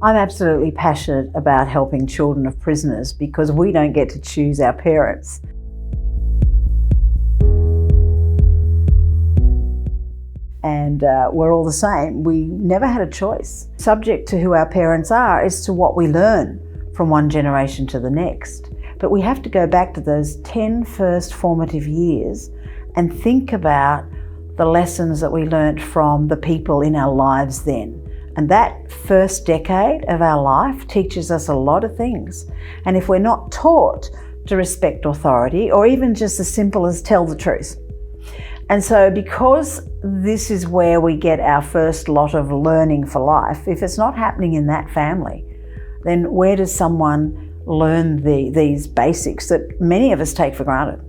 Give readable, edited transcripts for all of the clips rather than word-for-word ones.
I'm absolutely passionate about helping children of prisoners because we don't get to choose our parents. And we're all the same. We never had a choice. Subject to who our parents are is to what we learn from one generation to the next. But we have to go back to those 10 first formative years and think about the lessons that we learnt from the people in our lives then. And that first decade of our life teaches us a lot of things. And if we're not taught to respect authority, or even just as simple as tell the truth. And so because this is where we get our first lot of learning for life, if it's not happening in that family, then where does someone learn these basics that many of us take for granted?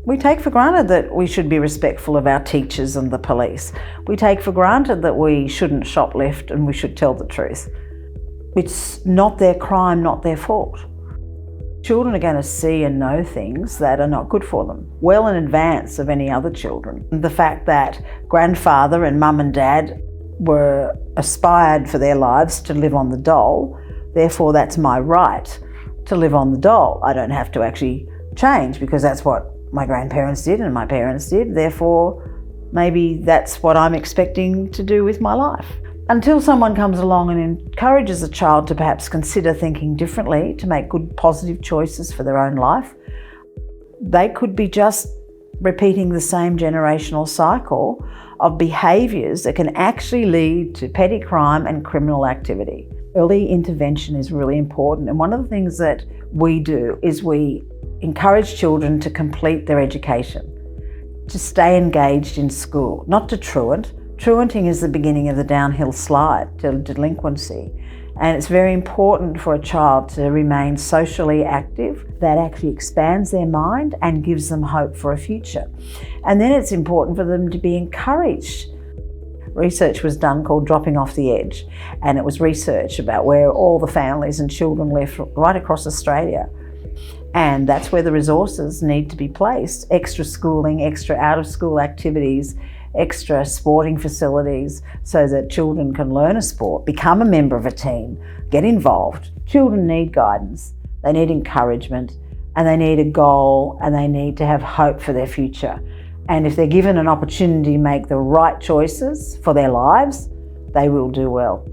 We take for granted that we should be respectful of our teachers and the police. We take for granted that we shouldn't shoplift and we should tell the truth. It's not their crime, not their fault. Children are going to see and know things that are not good for them, well in advance of any other children. The fact that grandfather and mum and dad were aspired for their lives to live on the dole, therefore that's my right to live on the dole. I don't have to actually change because that's what my grandparents did and my parents did, therefore maybe that's what I'm expecting to do with my life. Until someone comes along and encourages a child to perhaps consider thinking differently, to make good positive choices for their own life, they could be just repeating the same generational cycle of behaviours that can actually lead to petty crime and criminal activity. Early intervention is really important, and one of the things that we do is we encourage children to complete their education, to stay engaged in school, not to truant. Truanting is the beginning of the downhill slide to delinquency, and it's very important for a child to remain socially active. That actually expands their mind and gives them hope for a future. And then it's important for them to be encouraged. Research was done called Dropping Off the Edge, and it was research about where all the families and children live right across Australia. And that's where the resources need to be placed. Extra schooling, extra out-of-school activities, extra sporting facilities so that children can learn a sport, become a member of a team, get involved. Children need guidance, they need encouragement, and they need a goal, and they need to have hope for their future. And if they're given an opportunity to make the right choices for their lives, they will do well.